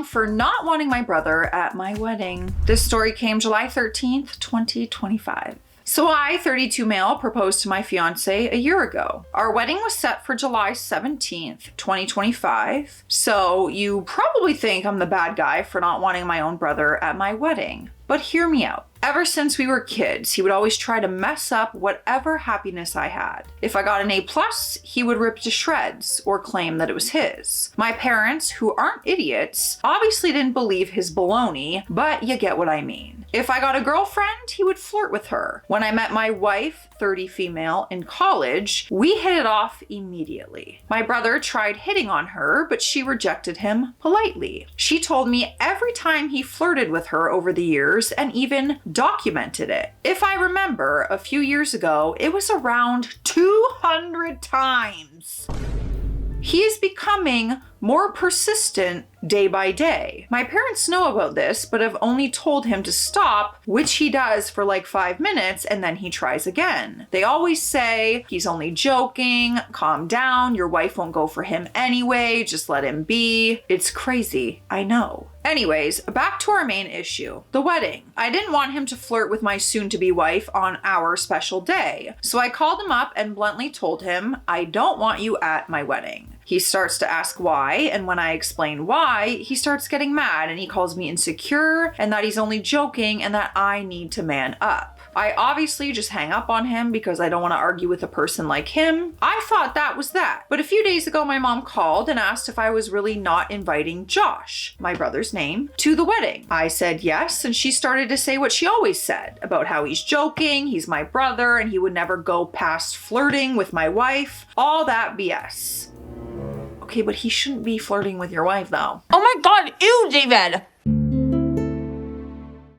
mom for not wanting my brother at my wedding. This story came July 13th, 2025. So I, 32 male, proposed to my fiance a year ago. Our wedding was set for July 17th, 2025. So you probably think I'm the bad guy for not wanting my own brother at my wedding. But hear me out. Ever since we were kids, he would always try to mess up whatever happiness I had. If I got an A+, he would rip to shreds or claim that it was his. My parents, who aren't idiots, obviously didn't believe his baloney, but you get what I mean. If I got a girlfriend, he would flirt with her. When I met my wife, 30 female, in college, we hit it off immediately. My brother tried hitting on her, but she rejected him politely. She told me every time he flirted with her over the years and even documented it. If I remember, a few years ago, it was around 200 times. He is becoming more persistent day by day. My parents know about this, but have only told him to stop, which he does for like 5 minutes and then he tries again. They always say, he's only joking, calm down, your wife won't go for him anyway, just let him be. It's crazy, I know. Anyways, back to our main issue, the wedding. I didn't want him to flirt with my soon-to-be wife on our special day. So I called him up and bluntly told him, I don't want you at my wedding. He starts to ask why, and when I explain why, he starts getting mad and he calls me insecure and that he's only joking and that I need to man up. I obviously just hang up on him because I don't want to argue with a person like him. I thought that was that. But a few days ago, my mom called and asked if I was really not inviting Josh, my brother's name, to the wedding. I said yes, and she started to say what she always said about how he's joking, he's my brother, and he would never go past flirting with my wife. All that BS. Okay, but he shouldn't be flirting with your wife though. Oh my God, ew, David.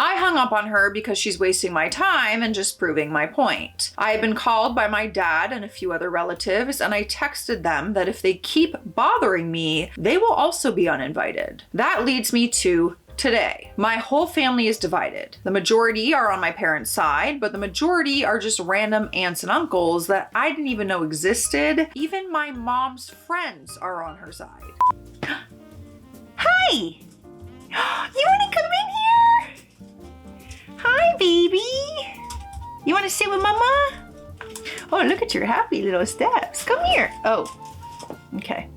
I hung up on her because she's wasting my time and just proving my point. I had been called by my dad and a few other relatives, and I texted them that if they keep bothering me, they will also be uninvited. That leads me to today. My whole family is divided. The majority are on my parents' side, but the majority are just random aunts and uncles that I didn't even know existed. Even my mom's friends are on her side. Hi! You wanna come in here? Hi, baby! You wanna sit with mama? Oh, look at your happy little steps. Come here. Oh, okay.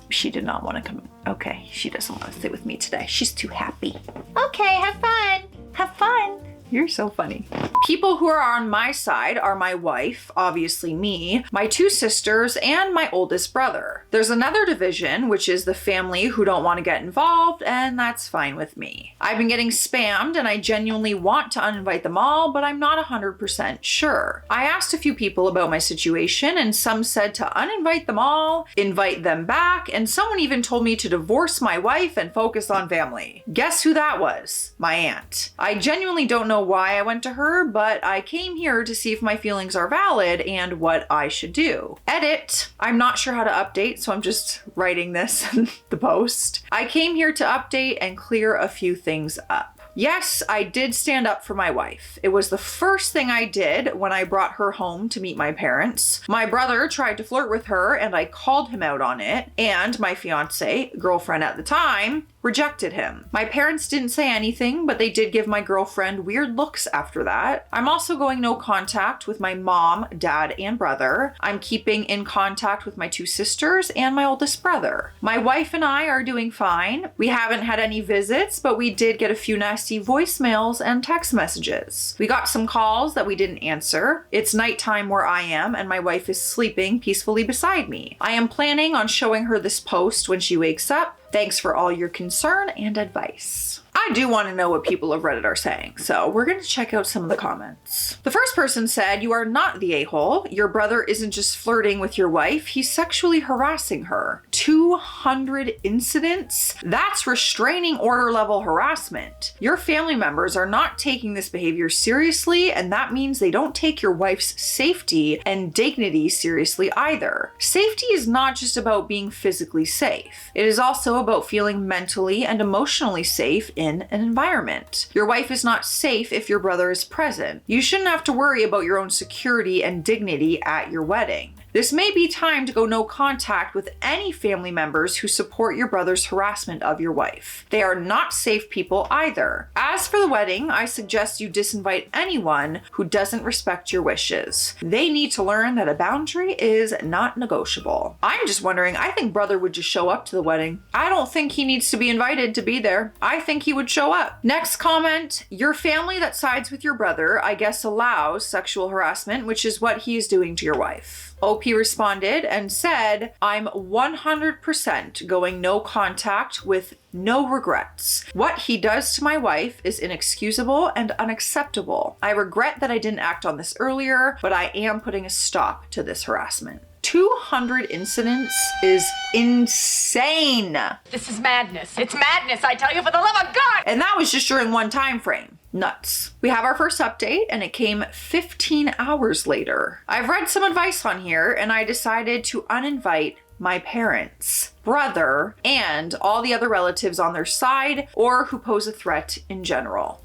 She did not want to come. Okay, she doesn't want to sit with me today. She's too happy. Okay, have fun. Have fun. You're so funny. People who are on my side are my wife, obviously me, my 2 sisters, and my oldest brother. There's another division, which is the family who don't want to get involved, and that's fine with me. I've been getting spammed, and I genuinely want to uninvite them all, but I'm not 100% sure. I asked a few people about my situation, and some said to uninvite them all, invite them back, and someone even told me to divorce my wife and focus on family. Guess who that was? My aunt. I genuinely don't know why I went to her, but I came here to see if my feelings are valid and what I should do. Edit. I'm not sure how to update, so I'm just writing this in the post. I came here to update and clear a few things up. Yes, I did stand up for my wife. It was the first thing I did when I brought her home to meet my parents. My brother tried to flirt with her and I called him out on it, and my fiance, girlfriend at the time, rejected him. My parents didn't say anything, but they did give my girlfriend weird looks after that. I'm also going no contact with my mom, dad, and brother. I'm keeping in contact with my 2 sisters and my oldest brother. My wife and I are doing fine. We haven't had any visits, but we did get a few nasty voicemails and text messages. We got some calls that we didn't answer. It's nighttime where I am, and my wife is sleeping peacefully beside me. I am planning on showing her this post when she wakes up. Thanks for all your concern and advice. I do want to know what people of Reddit are saying, so we're going to check out some of the comments. The first person said, "You are not the a-hole. Your brother isn't just flirting with your wife, he's sexually harassing her. 200 incidents? That's restraining order level harassment. Your family members are not taking this behavior seriously, and that means they don't take your wife's safety and dignity seriously either. Safety is not just about being physically safe. It is also about feeling mentally and emotionally safe in an environment. Your wife is not safe if your brother is present. You shouldn't have to worry about your own security and dignity at your wedding. This may be time to go no contact with any family members who support your brother's harassment of your wife. They are not safe people either. As for the wedding, I suggest you disinvite anyone who doesn't respect your wishes. They need to learn that a boundary is not negotiable. I'm just wondering, I think brother would just show up to the wedding. I don't think he needs to be invited to be there. I think he would show up. Next comment, your family that sides with your brother, I guess, allows sexual harassment, which is what he is doing to your wife. OP responded and said, I'm 100% going no contact with no regrets. What he does to my wife is inexcusable and unacceptable. I regret that I didn't act on this earlier, but I am putting a stop to this harassment. 200 incidents is insane. This is madness. It's madness, I tell you, for the love of God! And that was just during one time frame. Nuts. We have our first update and it came 15 hours later. I've read some advice on here and I decided to uninvite my parents, brother, and all the other relatives on their side or who pose a threat in general.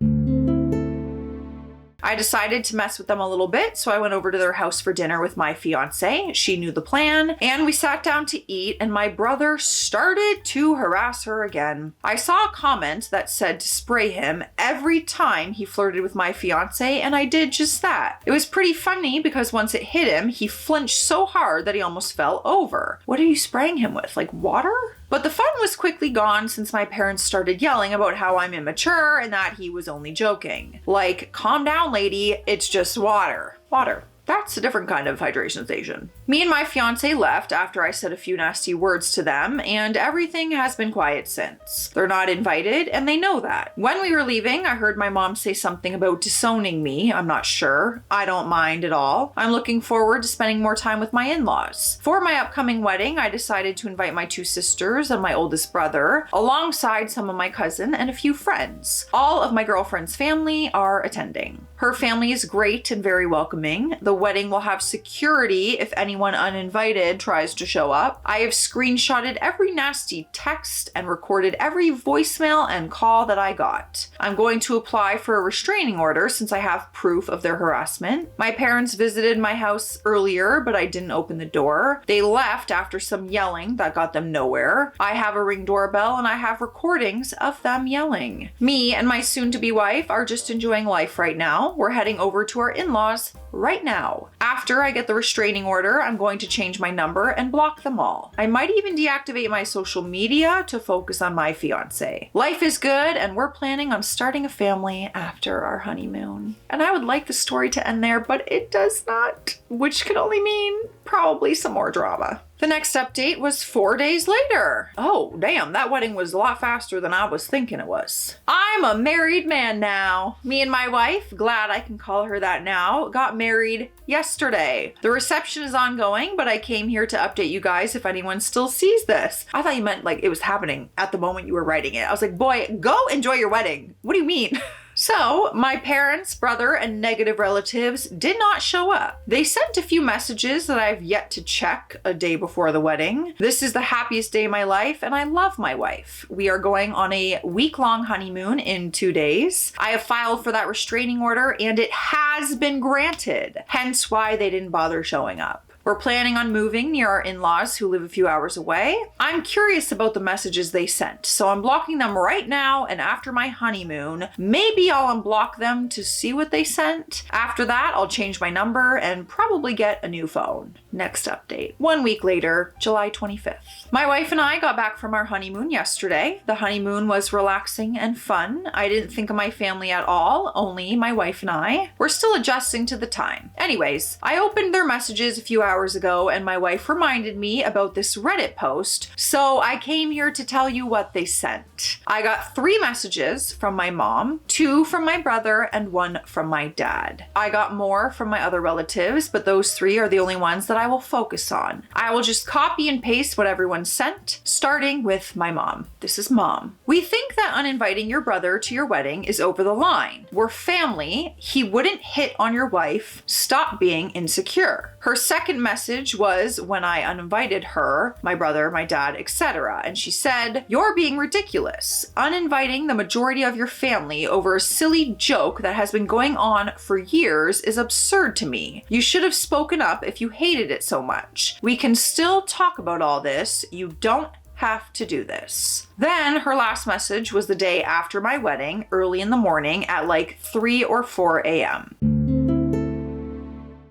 I decided to mess with them a little bit, so I went over to their house for dinner with my fiance. She knew the plan, and we sat down to eat, and my brother started to harass her again. I saw a comment that said to spray him every time he flirted with my fiance, and I did just that. It was pretty funny because once it hit him, he flinched so hard that he almost fell over. What are you spraying him with, like water? But the fun was quickly gone since my parents started yelling about how I'm immature and that he was only joking. Like, calm down, lady, it's just water. Water. That's a different kind of hydration station. Me and my fiance left after I said a few nasty words to them, and everything has been quiet since. They're not invited, and they know that. When we were leaving, I heard my mom say something about disowning me. I'm not sure. I don't mind at all. I'm looking forward to spending more time with my in-laws. For my upcoming wedding, I decided to invite my 2 sisters and my oldest brother, alongside some of my cousin and a few friends. All of my girlfriend's family are attending. Her family is great and very welcoming. The wedding will have security if anyone uninvited tries to show up. I have screenshotted every nasty text and recorded every voicemail and call that I got. I'm going to apply for a restraining order since I have proof of their harassment. My parents visited my house earlier, but I didn't open the door. They left after some yelling that got them nowhere. I have a Ring doorbell and I have recordings of them yelling. Me and my soon-to-be wife are just enjoying life right now. We're heading over to our in-laws right now. After I get the restraining order, I'm going to change my number and block them all. I might even deactivate my social media to focus on my fiance. Life is good and we're planning on starting a family after our honeymoon. And I would like the story to end there, but it does not, which could only mean probably some more drama. The next update was 4 days later. Oh, damn, that wedding was a lot faster than I was thinking it was. I'm a married man now. Me and my wife, glad I can call her that now, got married yesterday. The reception is ongoing, but I came here to update you guys if anyone still sees this. I thought you meant like it was happening at the moment you were writing it. I was like, boy, go enjoy your wedding. What do you mean? So, my parents, brother, and negative relatives did not show up. They sent a few messages that I've yet to check a day before the wedding. This is the happiest day of my life, and I love my wife. We are going on a week-long honeymoon in 2 days. I have filed for that restraining order, and it has been granted, hence why they didn't bother showing up. We're planning on moving near our in-laws who live a few hours away. I'm curious about the messages they sent, so I'm blocking them right now, and after my honeymoon, maybe I'll unblock them to see what they sent. After that, I'll change my number and probably get a new phone. Next update. 1 week later, July 25th. My wife and I got back from our honeymoon yesterday. The honeymoon was relaxing and fun. I didn't think of my family at all, only my wife and I. We're still adjusting to the time. Anyways, I opened their messages a few hours ago and my wife reminded me about this Reddit post, so I came here to tell you what they sent. I got 3 messages from my mom, 2 from my brother, and 1 from my dad. I got more from my other relatives, but those 3 are the only ones that I will focus on. I will just copy and paste what everyone sent, starting with my mom. This is mom. We think that uninviting your brother to your wedding is over the line. We're family. He wouldn't hit on your wife. Stop being insecure. Her second message was when I uninvited her, my brother, my dad, etc. And she said, "You're being ridiculous. Uninviting the majority of your family over a silly joke that has been going on for years is absurd to me. You should have spoken up if you hated it so much. We can still talk about all this. You don't have to do this." Then her last message was the day after my wedding, early in the morning at like 3 or 4 a.m.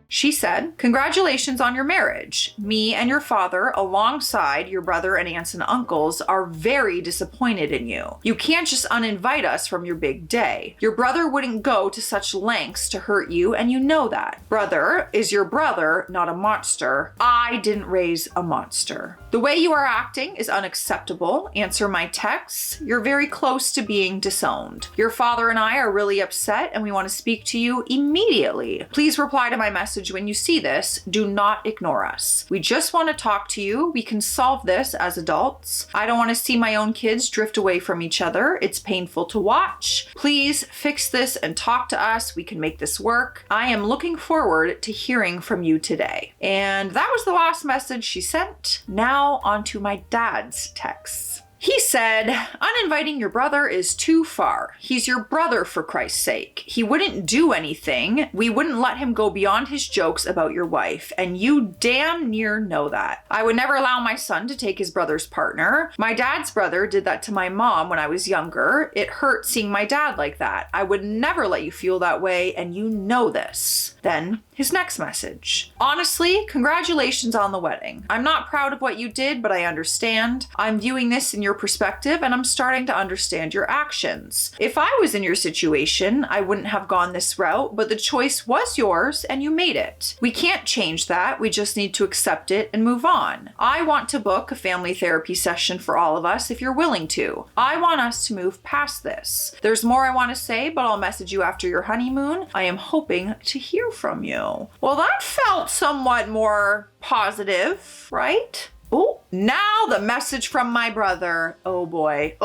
She said, "Congratulations on your marriage. Me and your father, alongside your brother and aunts and uncles, are very disappointed in you. You can't just uninvite us from your big day. Your brother wouldn't go to such lengths to hurt you, and you know that. Brother is your brother, not a monster. I didn't raise a monster. The way you are acting is unacceptable. Answer my texts. You're very close to being disowned. Your father and I are really upset, and we want to speak to you immediately. Please reply to my message when you see this. Do not ignore us. We just want to talk to you. We can solve this as adults. I don't want to see my own kids drift away from each other. It's painful to watch. Please fix this and talk to us. We can make this work. I am looking forward to hearing from you today." And that was the last message she sent. Now on to my dad's texts. He said, "Uninviting your brother is too far. He's your brother, for Christ's sake. He wouldn't do anything. We wouldn't let him go beyond his jokes about your wife, and you damn near know that. I would never allow my son to take his brother's partner. My dad's brother did that to my mom when I was younger. It hurt seeing my dad like that. I would never let you feel that way, and you know this." Then his next message. "Honestly, congratulations on the wedding. I'm not proud of what you did, but I understand. I'm viewing this in your perspective, and I'm starting to understand your actions. If I was in your situation, I wouldn't have gone this route, but the choice was yours and you made it. We can't change that. We just need to accept it and move on. I want to book a family therapy session for all of us if you're willing to. I want us to move past this. There's more I want to say, but I'll message you after your honeymoon. I am hoping to hear from you." Well, that felt somewhat more positive, right? Oh, now the message from my brother. Oh boy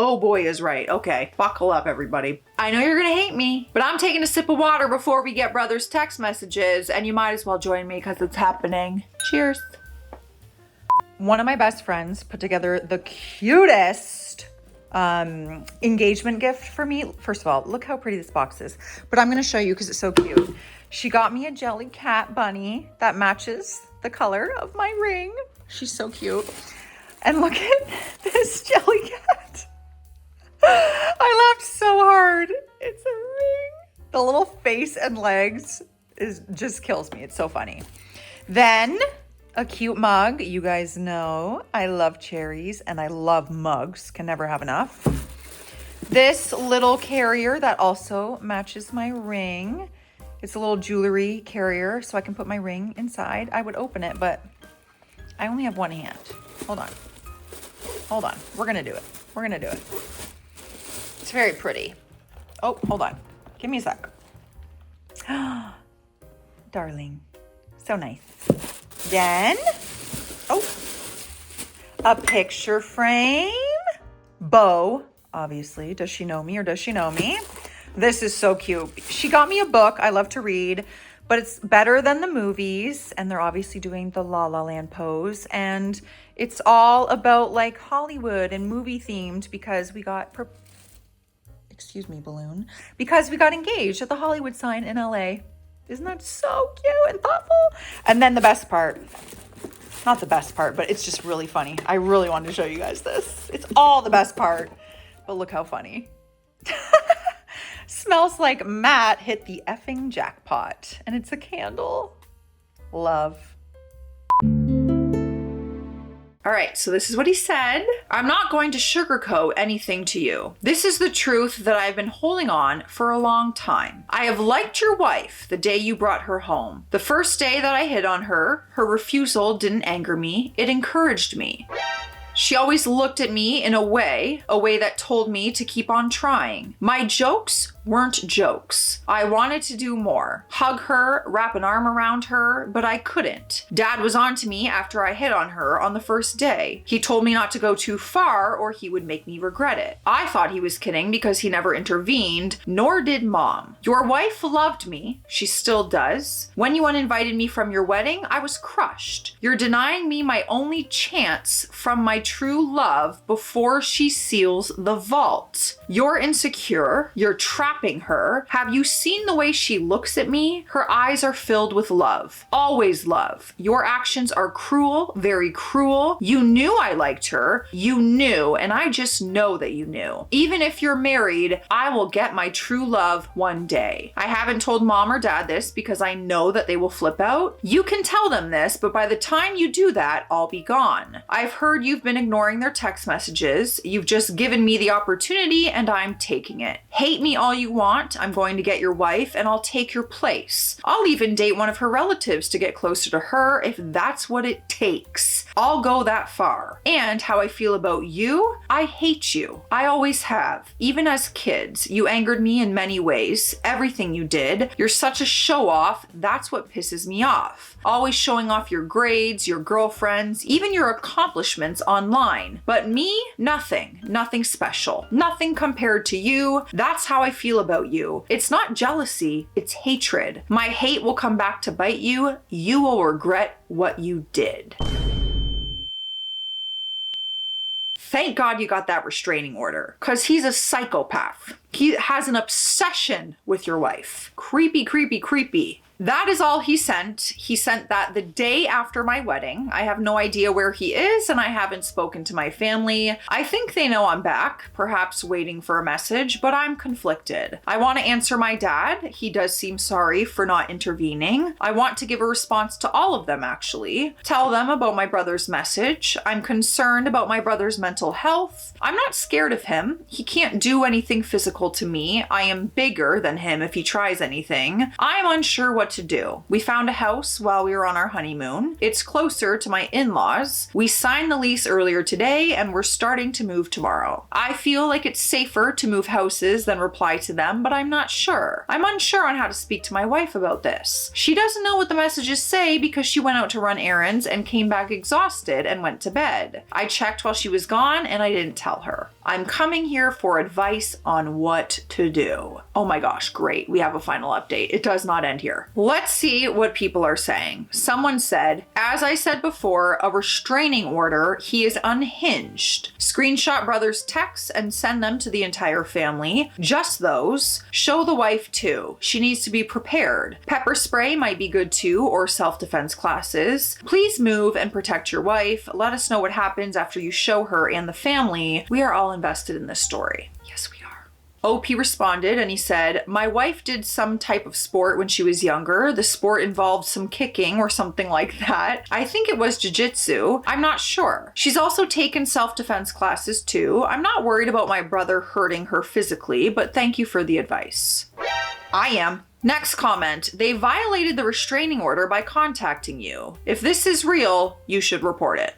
is right. Okay, buckle up everybody. I know you're gonna hate me, but I'm taking a sip of water before we get brother's text messages, and you might as well join me because it's happening. Cheers. One of my best friends put together the cutest engagement gift for me. First of all, look how pretty this box is, but I'm gonna show you because it's so cute. She got me a jelly cat bunny that matches the color of my ring. She's so cute. And look at this jelly cat. I laughed so hard. It's a ring. The little face and legs just kills me. It's so funny. Then a cute mug. You guys know I love cherries and I love mugs. Can never have enough. This little carrier that also matches my ring. It's a little jewelry carrier so I can put my ring inside. I would open it, but I only have one hand. Hold on. We're gonna do it. It's very pretty. Oh, hold on. Give me a sec. Darling. So nice. Then, a picture frame. Bo, obviously. Does she know me or does she know me? This is so cute. She got me a book. I love to read, but it's better than the movies. And they're obviously doing the La La Land pose. And it's all about like Hollywood and movie themed because we got, balloon, because we got engaged at the Hollywood sign in LA. Isn't that so cute and thoughtful? And then the best part, not the best part, but it's just really funny. I really wanted to show you guys this. It's all the best part, but look how funny. Smells like Matt hit the effing jackpot. And it's a candle. Love. All right, so this is what he said. "I'm not going to sugarcoat anything to you. This is the truth that I've been holding on for a long time. I have liked your wife the day you brought her home. The first day that I hit on her, her refusal didn't anger me. It encouraged me. She always looked at me in a way that told me to keep on trying. My jokes weren't jokes. I wanted to do more. Hug her, wrap an arm around her, but I couldn't. Dad was on to me after I hit on her on the first day. He told me not to go too far or he would make me regret it. I thought he was kidding because he never intervened, nor did Mom. Your wife loved me. She still does. When you uninvited me from your wedding, I was crushed. You're denying me my only chance from my true love before she seals the vault. You're insecure. You're trapping her. Have you seen the way she looks at me? Her eyes are filled with love. Always love. Your actions are cruel, very cruel. You knew I liked her. You knew, and I just know that you knew. Even if you're married, I will get my true love one day. I haven't told Mom or Dad this because I know that they will flip out. You can tell them this, but by the time you do that, I'll be gone. I've heard you've been ignoring their text messages. You've just given me the opportunity and I'm taking it. Hate me all you want. I'm going to get your wife and I'll take your place. I'll even date one of her relatives to get closer to her if that's what it takes. I'll go that far. And how I feel about you, I hate you. I always have. Even as kids, you angered me in many ways. Everything you did. You're such a show off. That's what pisses me off. Always showing off your grades, your girlfriends, even your accomplishments online. But me, nothing. Nothing special. Nothing compared to you. That's how I feel about you. It's not jealousy, it's hatred. My hate will come back to bite you. You will regret what you did. Thank God you got that restraining order, because he's a psychopath. He has an obsession with your wife. Creepy, creepy, creepy. That is all he sent. He sent that the day after my wedding. I have no idea where he is and I haven't spoken to my family. I think they know I'm back, perhaps waiting for a message, but I'm conflicted. I want to answer my dad. He does seem sorry for not intervening. I want to give a response to all of them actually. Tell them about my brother's message. I'm concerned about my brother's mental health. I'm not scared of him. He can't do anything physical to me. I am bigger than him if he tries anything. I'm unsure what to do. We found a house while we were on our honeymoon. It's closer to my in-laws. We signed the lease earlier today and we're starting to move tomorrow. I feel like it's safer to move houses than reply to them, but I'm not sure. I'm unsure on how to speak to my wife about this. She doesn't know what the messages say because she went out to run errands and came back exhausted and went to bed. I checked while she was gone and I didn't tell her. I'm coming here for advice on what to do. Oh my gosh, great. We have a final update. It does not end here. Let's see what people are saying. Someone said, as I said before, a restraining order. He is unhinged. Screenshot brother's texts and send them to the entire family. Just those. Show the wife too. She needs to be prepared. Pepper spray might be good too, or self-defense classes. Please move and protect your wife. Let us know what happens after you show her and the family. We are all invested in this story. Yes, we are. OP responded and he said, my wife did some type of sport when she was younger. The sport involved some kicking or something like that. I think it was jiu-jitsu. I'm not sure. She's also taken self-defense classes too. I'm not worried about my brother hurting her physically, but thank you for the advice. I am. Next comment, they violated the restraining order by contacting you. If this is real, you should report it.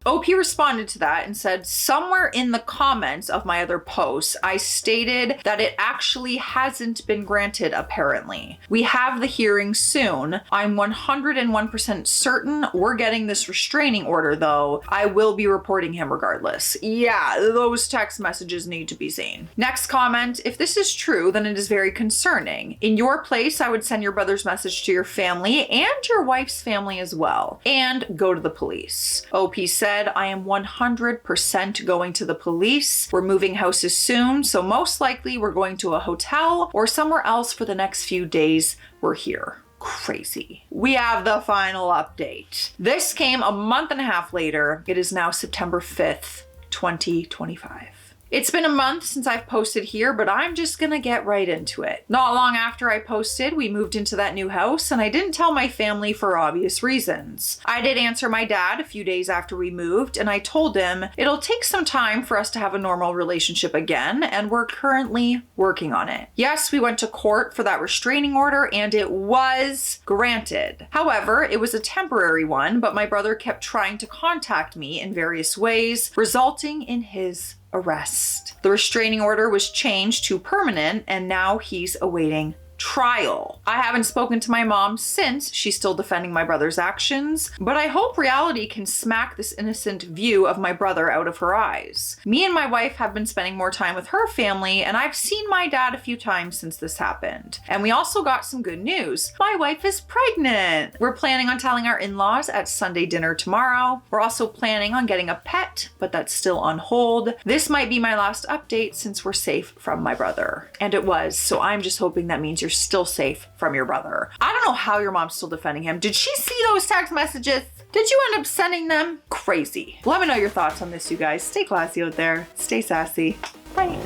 OP responded to that and said, somewhere in the comments of my other posts, I stated that it actually hasn't been granted apparently. We have the hearing soon. I'm 101% certain we're getting this restraining order though. I will be reporting him regardless. Yeah, those text messages need to be seen. Next comment, if this is true, then it is very concerning. In your place, I would send your brother's message to your family and your wife's family as well, and go to the police. OP said, I am 100% going to the police. We're moving houses soon, so most likely we're going to a hotel or somewhere else for the next few days. We're here. Crazy. We have the final update. This came a month and a half later. It is now September 5th, 2025. It's been a month since I've posted here, but I'm just gonna get right into it. Not long after I posted, we moved into that new house and I didn't tell my family for obvious reasons. I did answer my dad a few days after we moved and I told him it'll take some time for us to have a normal relationship again and we're currently working on it. Yes, we went to court for that restraining order and it was granted. However, it was a temporary one, but my brother kept trying to contact me in various ways, resulting in his arrest. The restraining order was changed to permanent, and now he's awaiting trial. I haven't spoken to my mom since. She's still defending my brother's actions, but I hope reality can smack this innocent view of my brother out of her eyes. Me and my wife have been spending more time with her family, and I've seen my dad a few times since this happened. And we also got some good news. My wife is pregnant. We're planning on telling our in-laws at Sunday dinner tomorrow. We're also planning on getting a pet, but that's still on hold. This might be my last update since we're safe from my brother. And it was, so I'm just hoping that means you're still safe from your brother. I don't know how your mom's still defending him. Did she see those text messages? Did you end up sending them? Crazy. Let me know your thoughts on this, you guys. Stay classy out there. Stay sassy. Bye.